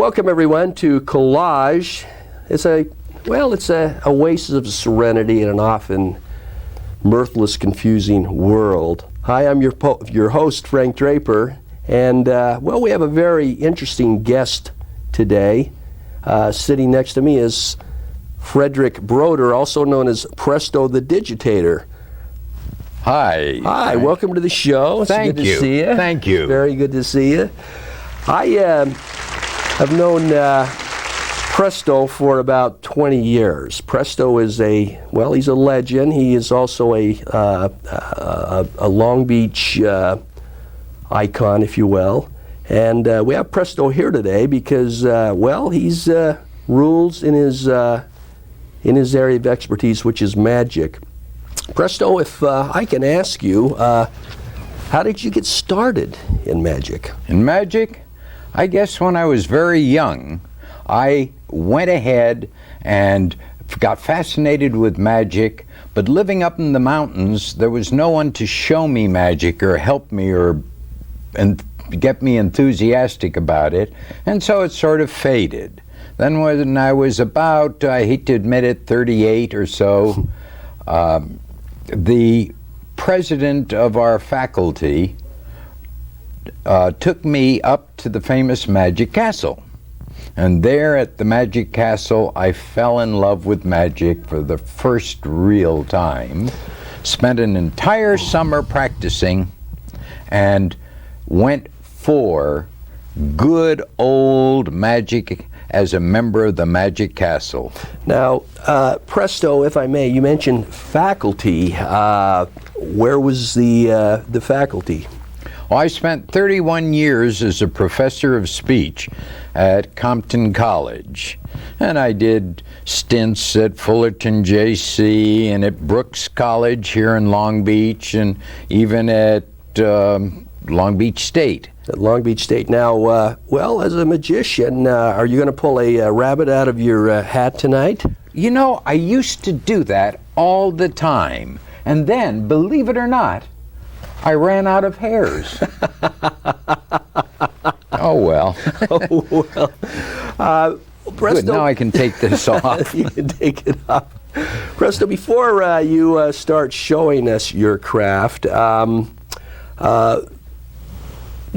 Welcome everyone to Collage. It's a oasis of serenity in an often mirthless, confusing world. Hi, I'm your host, Frank Draper, and we have a very interesting guest today. Sitting next to me is Frederick Broder, also known as Presto the Digitator. Hi. Hi, welcome to the show. It's good to see you. Thank you. Very good to see you. I have known Presto for about 20 years. Presto is he's a legend. He is also a Long Beach icon, if you will. And we have Presto here today because, he's rules in his area of expertise, which is magic. Presto, if I can ask you, how did you get started in magic? In magic? I guess when I was very young, I went ahead and got fascinated with magic, but living up in the mountains, there was no one to show me magic or help me and get me enthusiastic about it, and so it sort of faded. Then when I was about, I hate to admit it, 38 or so, the president of our faculty took me up to the famous Magic Castle. And there at the Magic Castle, I fell in love with magic for the first real time. Spent an entire summer practicing and went for good old magic as a member of the Magic Castle. Now, Presto, if I may, you mentioned faculty. Where was the faculty? Well, I spent 31 years as a professor of speech at Compton College. And I did stints at Fullerton JC and at Brooks College here in Long Beach and even at Long Beach State. At Long Beach State. Now, as a magician, are you going to pull a rabbit out of your hat tonight? You know, I used to do that all the time. And then, believe it or not, I ran out of hairs. Oh, well. Presto, good, now I can take this off. You can take it off. Presto, before you start showing us your craft,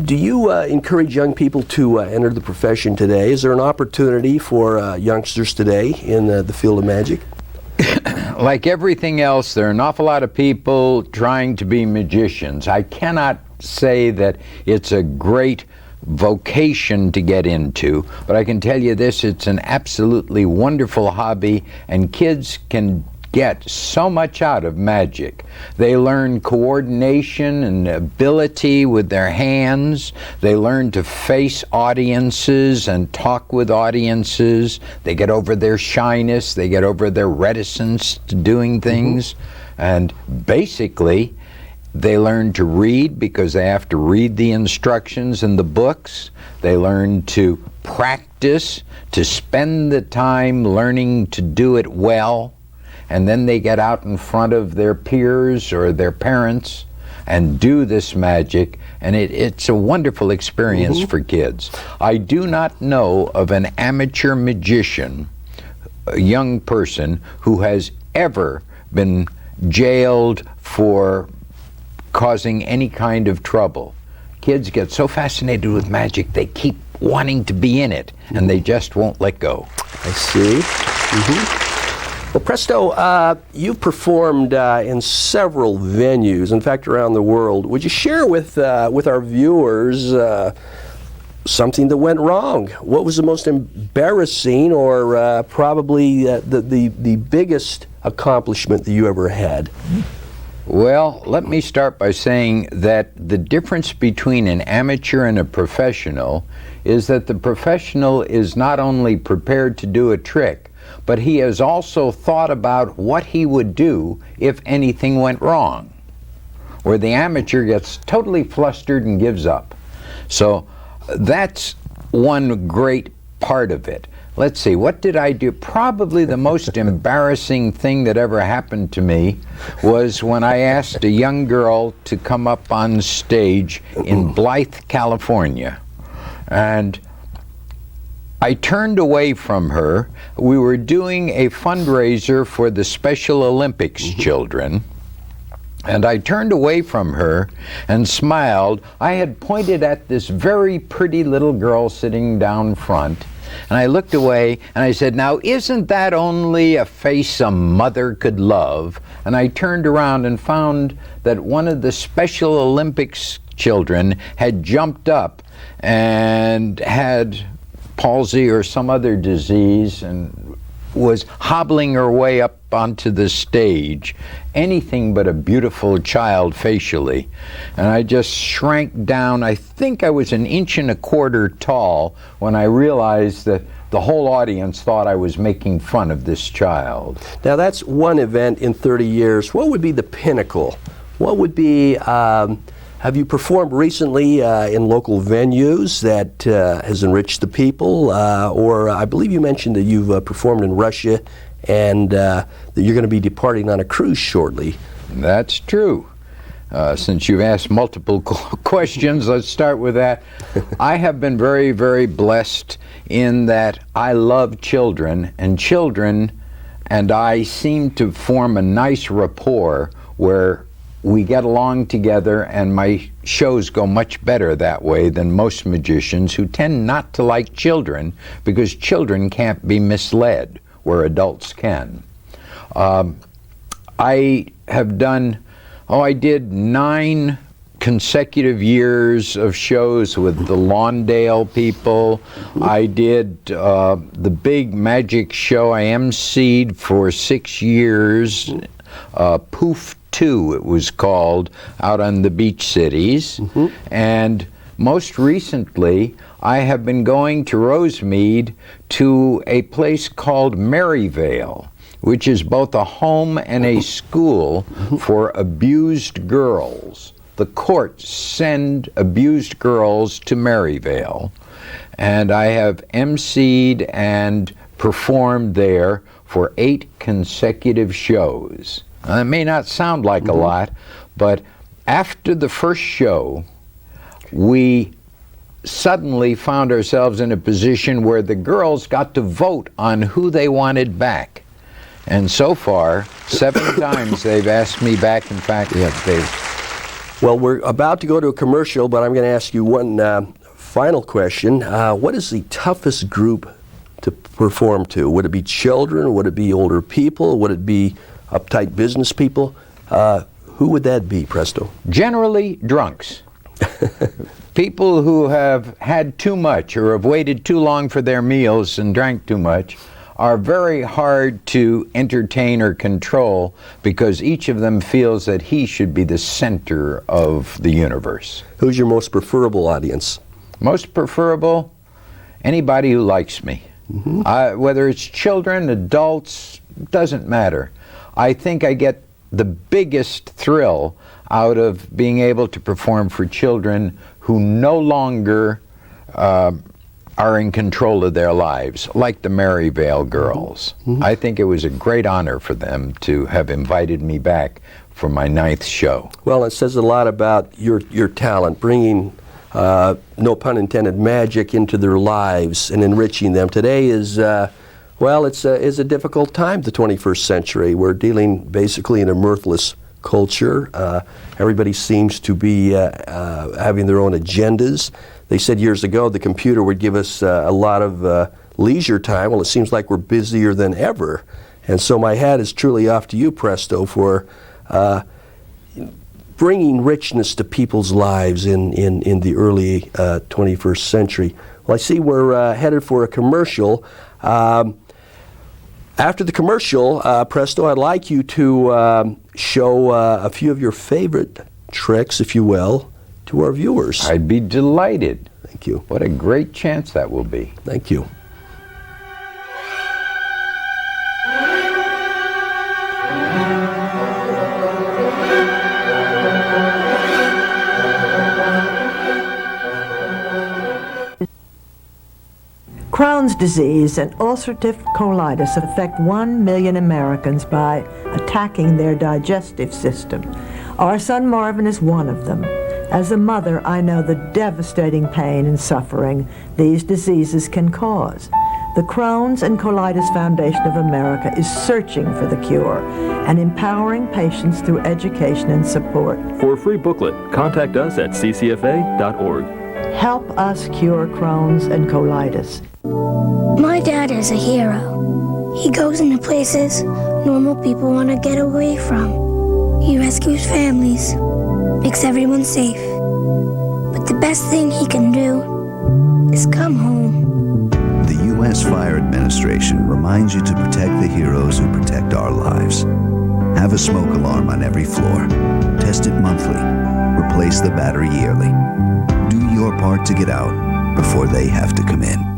do you encourage young people to enter the profession today? Is there an opportunity for youngsters today in the field of magic? Like everything else, there are an awful lot of people trying to be magicians. I cannot say that it's a great vocation to get into, but I can tell you this, it's an absolutely wonderful hobby, and kids can get so much out of magic. They learn coordination and ability with their hands. They learn to face audiences and talk with audiences. They get over their shyness. They get over their reticence to doing things. And basically, they learn to read because they have to read the instructions in the books. They learn to practice, to spend the time learning to do it well. And then they get out in front of their peers or their parents and do this magic, and it's a wonderful experience for kids. I do not know of an amateur magician, a young person, who has ever been jailed for causing any kind of trouble. Kids get so fascinated with magic, they keep wanting to be in it, and they just won't let go. I see. Well, Presto, you've performed in several venues, in fact, around the world. Would you share with our viewers something that went wrong? What was the most embarrassing or probably the biggest accomplishment that you ever had? Well, let me start by saying that the difference between an amateur and a professional is that the professional is not only prepared to do a trick, but he has also thought about what he would do if anything went wrong, where the amateur gets totally flustered and gives up. So that's one great part of it. Let's see, what did I do? Probably the most embarrassing thing that ever happened to me was when I asked a young girl to come up on stage in Blythe, California. And I turned away from her. We were doing a fundraiser for the Special Olympics children, and I turned away from her and smiled. I had pointed at this very pretty little girl sitting down front, and I looked away and I said, "Now, isn't that only a face a mother could love?" And I turned around and found that one of the Special Olympics children had jumped up and had palsy or some other disease and was hobbling her way up onto the stage, anything but a beautiful child facially. And I just shrank down. I think I was 1.25 inches tall when I realized that the whole audience thought I was making fun of this child. Now that's one event in 30 years. What would be the pinnacle? What would be, have you performed recently in local venues that has enriched the people? Or I believe you mentioned that you've performed in Russia and that you're going to be departing on a cruise shortly. That's true. Since you've asked multiple questions, let's start with that. I have been very, very blessed in that I love children, and children and I seem to form a nice rapport where we get along together, and my shows go much better that way than most magicians who tend not to like children because children can't be misled where adults can. I have done, I did 9 consecutive years of shows with the Lawndale people. I did the big magic show. I emceed for 6 years, Poof 2 it was called, out on the beach cities. And most recently I have been going to Rosemead to a place called Maryvale, which is both a home and a school for abused girls. The courts send abused girls to Maryvale, and I have emceed and performed there for 8 consecutive shows. Now, that may not sound like a lot, but after the first show, we suddenly found ourselves in a position where the girls got to vote on who they wanted back. And so far, 7 times they've asked me back. In fact, they've... Well, we're about to go to a commercial, but I'm going to ask you one final question. What is the toughest group to perform to? Would it be children? Would it be older people? Would it be uptight business people? Who would that be, Presto? Generally, drunks. People who have had too much or have waited too long for their meals and drank too much are very hard to entertain or control because each of them feels that he should be the center of the universe. Who's your most preferable audience? Most preferable? Anybody who likes me. Whether it's children, adults, doesn't matter. I think I get the biggest thrill out of being able to perform for children who no longer are in control of their lives, like the Maryvale girls. I think it was a great honor for them to have invited me back for my 9th show. Well, it says a lot about your talent, bringing, no pun intended, magic into their lives and enriching them. Today is, well, it's a difficult time, the 21st century. We're dealing basically in a mirthless culture. Everybody seems to be having their own agendas. They said years ago the computer would give us a lot of leisure time. Well, it seems like we're busier than ever. And so my hat is truly off to you, Presto, for bringing richness to people's lives in the early 21st century. Well, I see we're headed for a commercial. After the commercial, Presto, I'd like you to show a few of your favorite tricks, if you will, to our viewers. I'd be delighted. Thank you. What a great chance that will be. Thank you. Crohn's disease and ulcerative colitis affect 1 million Americans by attacking their digestive system. Our son Marvin is one of them. As a mother, I know the devastating pain and suffering these diseases can cause. The Crohn's and Colitis Foundation of America is searching for the cure and empowering patients through education and support. For a free booklet, contact us at ccfa.org. Help us cure Crohn's and colitis. My dad is a hero. He goes into places normal people want to get away from. He rescues families, makes everyone safe. But the best thing he can do is come home. The U.S. Fire Administration reminds you to protect the heroes who protect our lives. Have a smoke alarm on every floor. Test it monthly. Replace the battery yearly. Do your part to get out before they have to come in.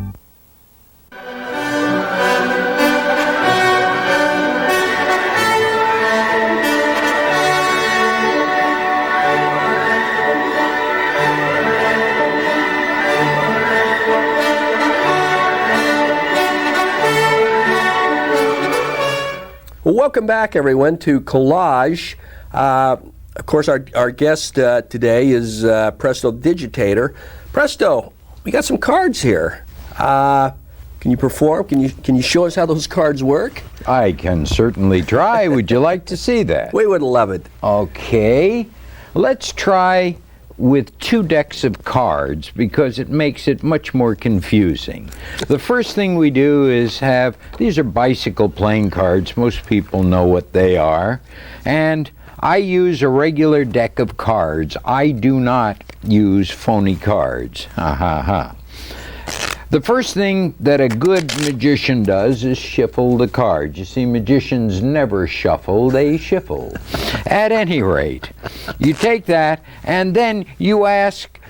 Well, welcome back, everyone, to Collage. Of course, our guest today is Presto the Digitator. Presto, we got some cards here. Can you perform? Can you show us how those cards work? I can certainly try. Would you like to see that? We would love it. Okay. Let's try with 2 decks of cards because it makes it much more confusing. The first thing we do is have, these are bicycle playing cards. Most people know what they are. And I use a regular deck of cards. I do not use phony cards. Ha ha ha. The first thing that a good magician does is shuffle the cards. You see, magicians never shuffle, they shiffle. At any rate, you take that and then you ask,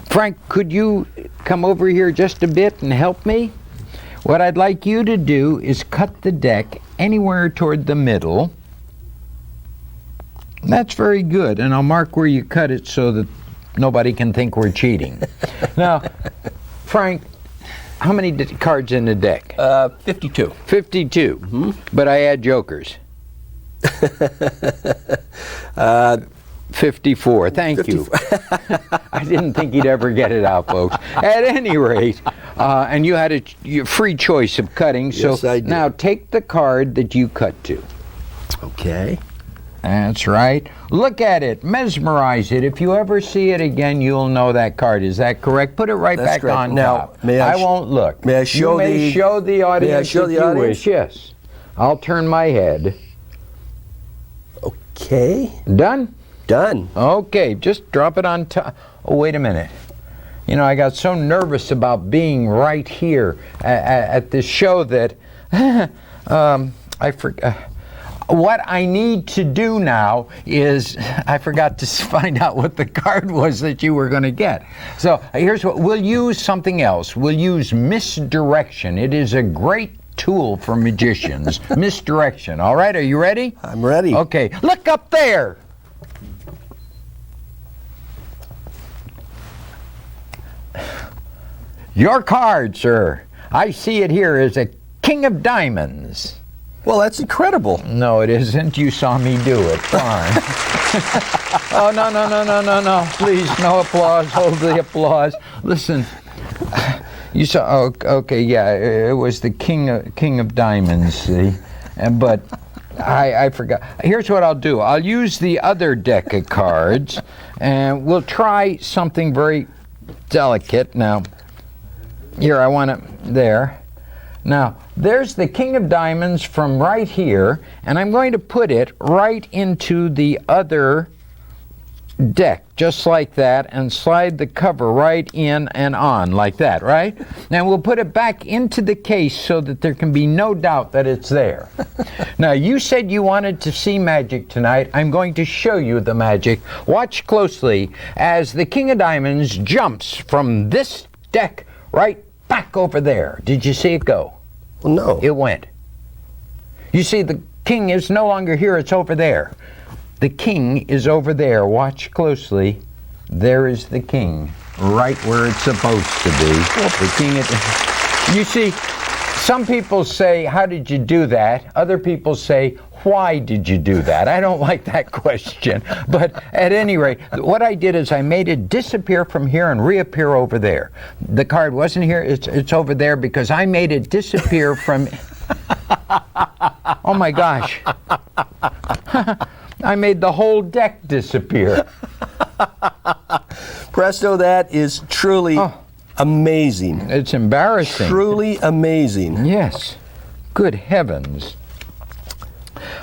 Frank, could you come over here just a bit and help me? What I'd like you to do is cut the deck anywhere toward the middle. That's very good, and I'll mark where you cut it so that nobody can think we're cheating. Now, Frank, how many cards in the deck? 52. 52. Mm-hmm. But I add jokers. 54. Thank you. I didn't think he'd ever get it out, folks. At any rate, and you had a free choice of cutting. So yes, I did. Now take the card that you cut to. Okay. That's right. Look at it. Mesmerize it. If you ever see it again, you'll know that card. Is that correct? Put it right That's back correct. on Now, top. may I won't look. May I show you may show the audience May I show if the you audience? wish. Yes. I'll turn my head. Okay. Done? Done. Okay. Just drop it on top. Oh, wait a minute. You know, I got so nervous about being right here at this show that I forgot. What I need to do now is, I forgot to find out what the card was that you were going to get. So here's what, we'll use something else. We'll use misdirection. It is a great tool for magicians. Misdirection. All right, are you ready? I'm ready. Okay, look up there. Your card, sir. I see it here as a King of Diamonds. Well, that's incredible. No, it isn't. You saw me do it. Fine. Oh, no. Please, no applause. Hold the applause. Listen. You saw, oh, okay, yeah, it was the King of Diamonds, see? But I forgot. Here's what I'll do. I'll use the other deck of cards, and we'll try something very delicate. Now, here, I want it there. Now, there's the King of Diamonds from right here, and I'm going to put it right into the other deck, just like that, and slide the cover right in and on, like that, right? Now, we'll put it back into the case so that there can be no doubt that it's there. Now, you said you wanted to see magic tonight. I'm going to show you the magic. Watch closely as the King of Diamonds jumps from this deck right back over there. Did you see it go? Well, no. It went. You see, the king is no longer here, it's over there. The king is over there. Watch closely. There is the king, right where it's supposed to be. The king is... You see, Some people say, how did you do that? Other people say, why did you do that? I don't like that question. But at any rate, what I did is I made it disappear from here and reappear over there. The card wasn't here, it's over there because I made it disappear from... Oh my gosh. I made the whole deck disappear. Presto, that is truly amazing. It's embarrassing. Truly amazing. Yes. Good heavens.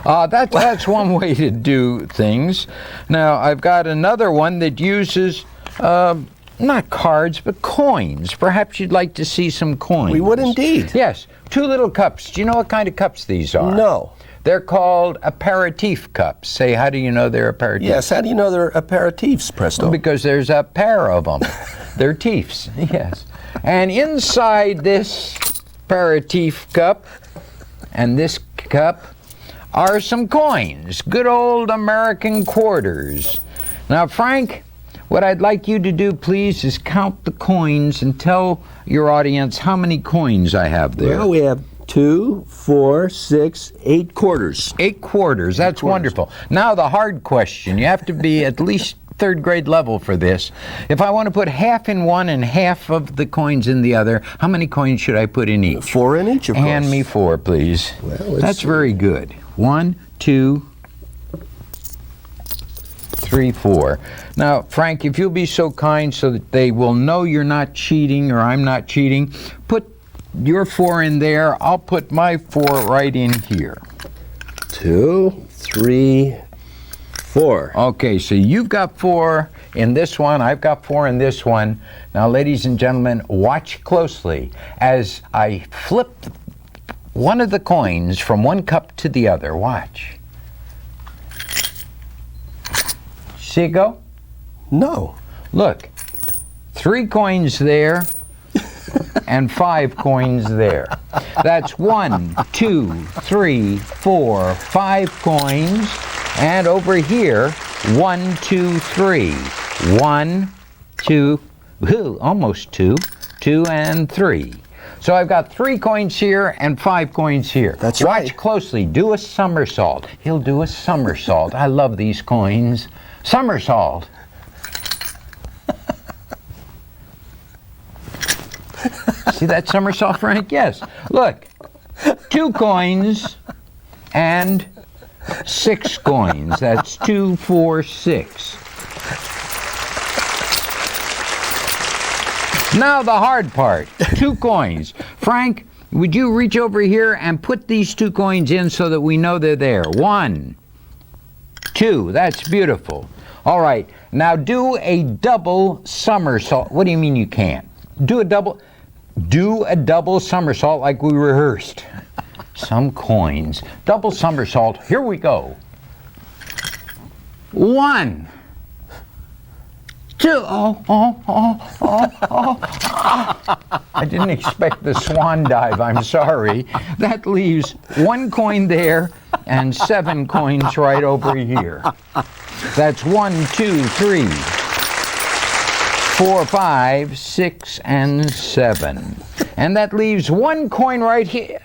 That's one way to do things. Now, I've got another one that uses, not cards, but coins. Perhaps you'd like to see some coins. We would indeed. Yes. 2 little cups. Do you know what kind of cups these are? No. They're called aperitif cups. Say, how do you know they're aperitif? Yes, how do you know they're aperitifs, Presto? Well, because there's a pair of them. They're tiefs, yes. And inside this aperitif cup and this cup are some coins, good old American quarters. Now, Frank, what I'd like you to do, please, is count the coins and tell your audience how many coins I have there. Well, we have 2, 4, 6, 8 quarters. 8 quarters, that's wonderful. Now the hard question, you have to be at least 3rd grade level for this. If I want to put half in one and half of the coins in the other, how many coins should I put in each? 4 in each, of course. Hand me 4, please. Well, that's very good. 1, 2, 3, 4. Now, Frank, if you'll be so kind so that they will know you're not cheating or I'm not cheating, put your 4 in there. I'll put my 4 right in here. 2, 3, 4. Okay, so you've got 4 in this one. I've got 4 in this one. Now, ladies and gentlemen, watch closely as I flip one of the coins from one cup to the other. Watch. See it go? No. Look, 3 coins there and 5 coins there. That's 1, 2, 3, 4, 5 coins. And over here, 1, 2, 3. 1, 2, almost 2, 2 and 3. So I've got 3 coins here and 5 coins here. That's right. Watch closely. Do a somersault. He'll do a somersault. I love these coins. Somersault. See that somersault, Frank? Yes. Look. 2 coins and 6 coins. That's 2, 4, 6. Now the hard part. 2 coins. Frank, would you reach over here and put these 2 coins in so that we know they're there? 1, 2. That's beautiful. All right. Now do a double somersault. What do you mean you can't? Do a double somersault like we rehearsed. Some coins. Double somersault. Here we go. 1, 2. I didn't expect the swan dive. I'm sorry. That leaves 1 coin there and 7 coins right over here. That's 1, 2, 3, 4, 5, 6, and 7. And that leaves 1 coin right here.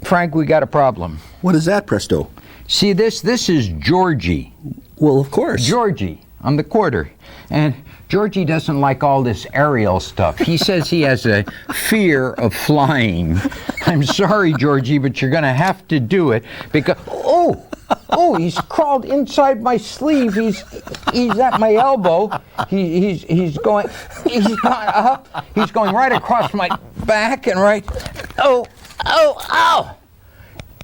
Frank, we got a problem. What is that, Presto? See this? This is Georgie. Well, of course. Georgie on the quarter. And Georgie doesn't like all this aerial stuff. He says he has a fear of flying. I'm sorry, Georgie, but you're going to have to do it because... Oh, he's crawled inside my sleeve. He's at my elbow. He's going up. He's going right across my back and right. Oh.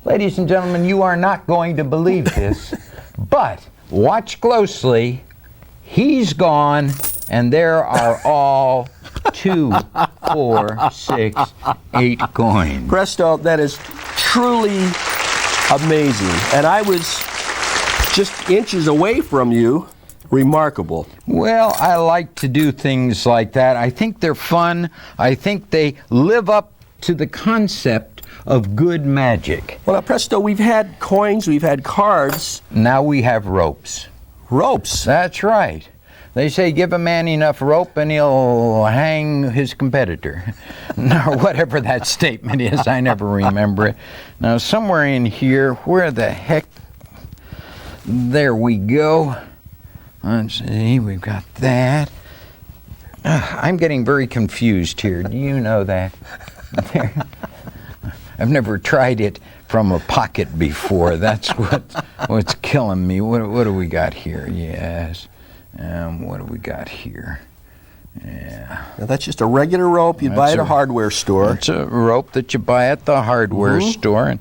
Ladies and gentlemen, you are not going to believe this, but watch closely. He's gone, and there are all 2, 4, 6, 8 coins. Presto, that is truly amazing. And I was just inches away from you. Remarkable. Well, I like to do things like that. I think they're fun. I think they live up to the concept of good magic. Well, now, Presto, we've had coins, we've had cards. Now we have ropes. Ropes? That's right. They say give a man enough rope and he'll hang his competitor. Or whatever that statement is, I never remember it. Now, somewhere in here, where the heck? There we go. Let's see, we've got that. I'm getting very confused here. Do you know that? I've never tried it from a pocket before. That's what's killing me. What do we got here? Yes. What do we got here? Yeah. Now, that's just a regular rope you'd buy at a hardware store. It's a rope that you buy at the hardware store. And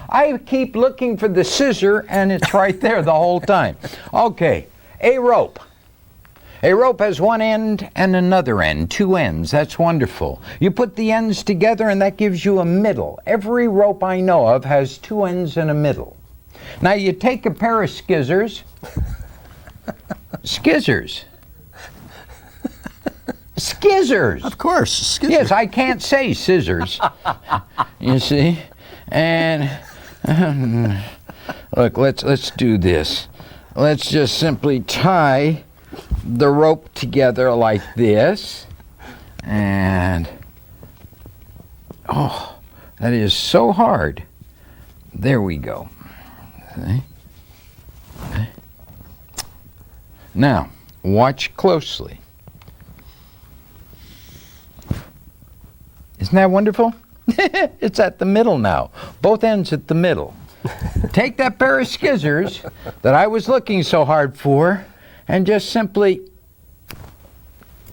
I keep looking for the scissor, and it's right there the whole time. Okay, a rope. A rope has one end and another end, two ends. That's wonderful. You put the ends together and that gives you a middle. Every rope I know of has two ends and a middle. Now you take a pair of skizzers. Skizzers. Skizzers. Of course. Skizzers. Yes, I can't say scissors. You see? And look, let's do this. Let's just simply tie the rope together like this, and that is so hard. There we go. Okay. Okay. Now, watch closely. Isn't that wonderful? It's at the middle now. Both ends at the middle. Take that pair of skizzers that I was looking so hard for and just simply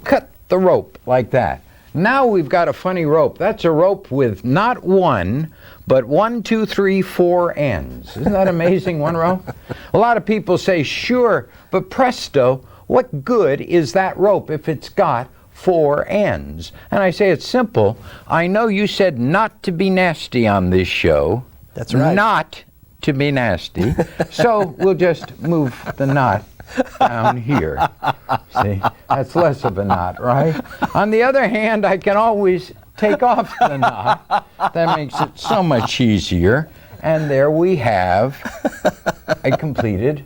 cut the rope like that. Now we've got a funny rope. That's a rope with not one, but 1, 2, 3, 4 ends. Isn't that amazing, one rope? A lot of people say, sure, but presto, what good is that rope if it's got 4 ends? And I say it's simple. I know you said not to be nasty on this show. That's right. Not to be nasty. So we'll just move the knot down here. See, that's less of a knot, right? On the other hand, I can always take off the knot. That makes it so much easier. And there we have a completed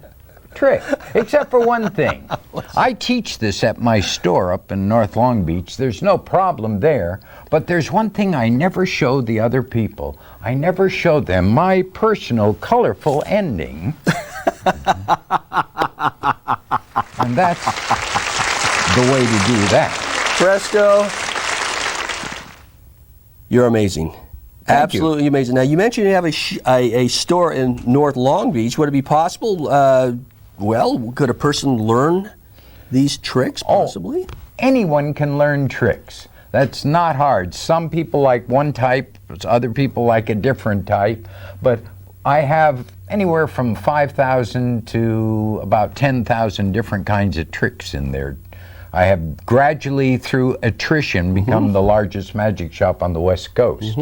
trick. Except for one thing. I teach this at my store up in North Long Beach. There's no problem there. But there's one thing I never show the other people. I never show them my personal colorful ending. And that's the way to do that. Presto, you're amazing. Absolutely amazing. Now, you mentioned you have a store in North Long Beach. Would it be possible, could a person learn these tricks possibly? Anyone can learn tricks. That's not hard. Some people like one type, other people like a different type, but I have anywhere from 5,000 to about 10,000 different kinds of tricks in there. I have gradually, through attrition, become the largest magic shop on the West Coast.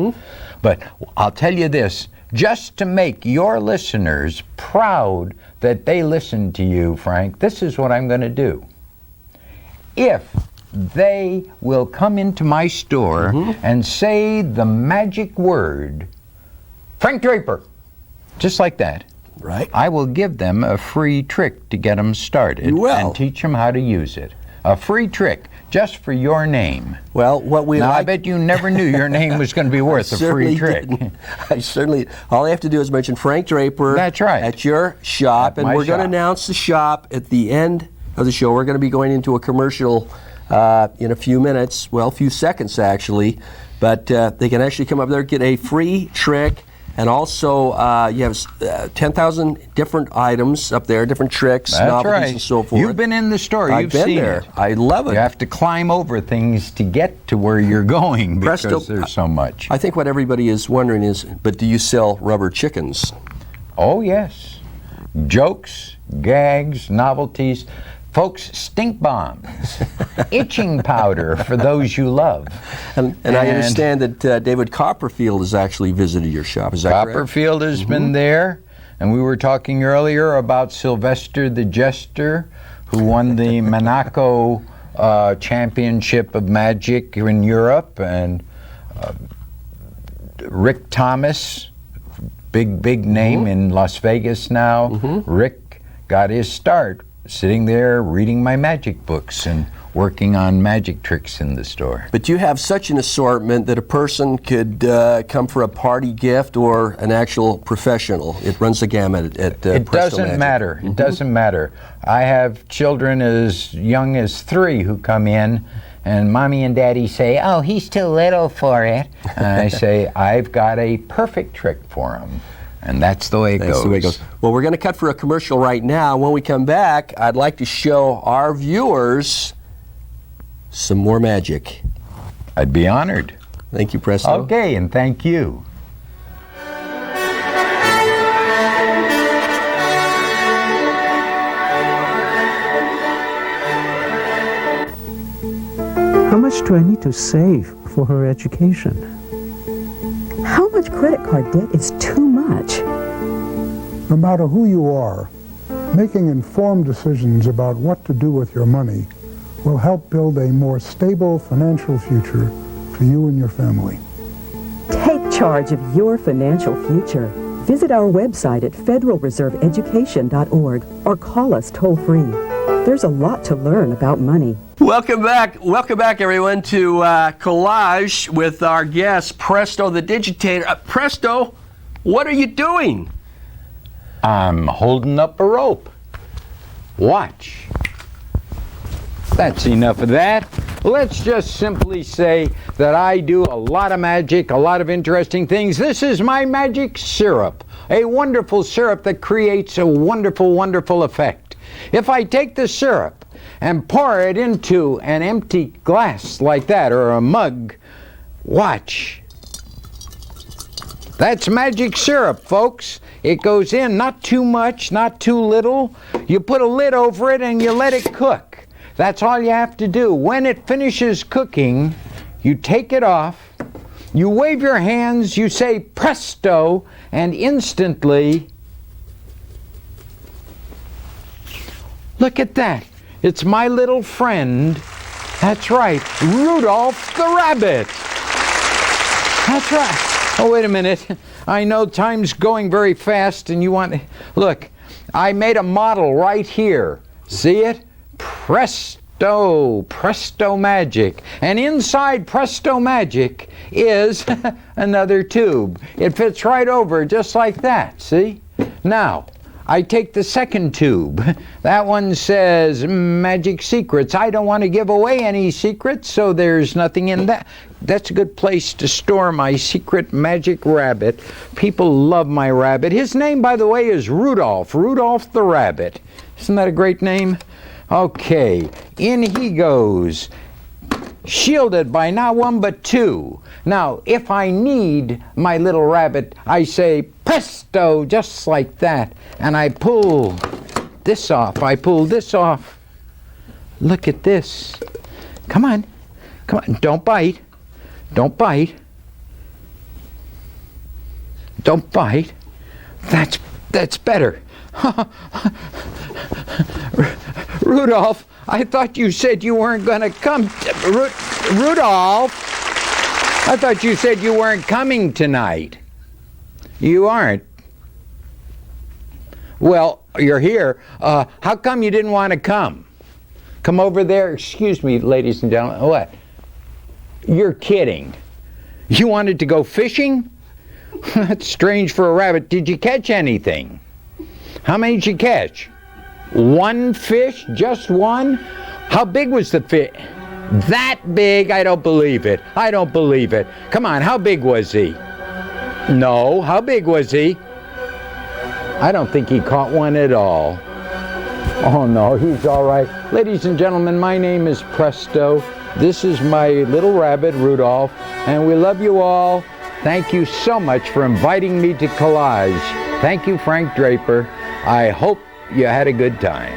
But I'll tell you this, just to make your listeners proud that they listen to you, Frank, this is what I'm going to do. If they will come into my store and say the magic word, Frank Draper, just like that. Right. I will give them a free trick to get them started. You will. And teach them how to use it. A free trick just for your name. Well, what we now, like... I bet you never knew your name was going to be worth a free trick. I certainly... All I have to do is mention Frank Draper. That's right. At your shop. And we're going to announce the shop at the end of the show. We're going to be going into a commercial in a few minutes. Well, a few seconds, actually. But they can actually come up there, get a free trick. And also, you have 10,000 different items up there, different tricks, novelties, and so forth. You've been in the store. I've been seen there. It. I love it. You have to climb over things to get to where you're going because Presto, there's so much. I think what everybody is wondering is, but do you sell rubber chickens? Oh, yes. Jokes, gags, novelties. Folks, stink bombs, itching powder for those you love. And I understand that David Copperfield has actually visited your shop. Is that correct? Copperfield has been there, and we were talking earlier about Sylvester the Jester, who won the Monaco Championship of Magic in Europe, and Rick Thomas, big name in Las Vegas now. Rick got his start sitting there reading my magic books and working on magic tricks in the store. But you have such an assortment that a person could come for a party gift or an actual professional. It runs the gamut at It Presto doesn't Magic. matter. It doesn't matter. I have children as young as 3 who come in, and Mommy and Daddy say, "Oh, he's too little for it." And I say, "I've got a perfect trick for him." And that's the way it That's goes. the way it goes. Well, we're going to cut for a commercial right now. When we come back, I'd like to show our viewers some more magic. I'd be honored. Thank you, Presto. Okay, and thank you. How much do I need to save for her education? How much credit card debt is too much? No matter who you are, making informed decisions about what to do with your money will help build a more stable financial future for you and your family. Take charge of your financial future. Visit our website at federalreserveeducation.org or call us toll-free. There's a lot to learn about money. Welcome back, everyone, to Collage with our guest, Presto the Digitator. Presto, what are you doing? I'm holding up a rope. Watch. That's enough of that. Let's just simply say that I do a lot of magic, a lot of interesting things. This is my magic syrup, a wonderful syrup that creates a wonderful, wonderful effect. If I take the syrup and pour it into an empty glass like that, or a mug, watch. That's magic syrup, folks. It goes in, not too much, not too little. You put a lid over it and you let it cook. That's all you have to do. When it finishes cooking, you take it off, you wave your hands, you say presto, and instantly, look at that. It's my little friend. That's right, Rudolph the Rabbit. That's right. Oh, wait a minute. I know time's going very fast and you want... Look, I made a model right here. See it? Presto, Presto Magic. And inside Presto Magic is another tube. It fits right over just like that, see? Now, I take the second tube. That one says Magic Secrets. I don't want to give away any secrets, so there's nothing in that. That's a good place to store my secret magic rabbit. People love my rabbit. His name, by the way, is Rudolph. Rudolph the Rabbit. Isn't that a great name? Okay, in he goes. Shielded by not one but two. Now, if I need my little rabbit, I say presto, just like that. And I pull this off. I pull this off. Look at this. Come on. Come on. Don't bite. Don't bite. Don't bite. That's better. Rudolph, I thought you said you weren't going to come. Rudolph, I thought you said you weren't coming tonight. You aren't. Well, you're here. How come you didn't want to come? Come over there. Excuse me, ladies and gentlemen. What? You're kidding. You wanted to go fishing? That's strange for a rabbit. Did you catch anything? How many did you catch? One fish? Just one? How big was the fish? That big? I don't believe it. I don't believe it. Come on, how big was he? No, how big was he? I don't think he caught one at all. Oh no, he's all right. Ladies and gentlemen, my name is Presto. This is my little rabbit, Rudolph, and we love you all. Thank you so much for inviting me to Collage. Thank you, Frank Draper. I hope you had a good time.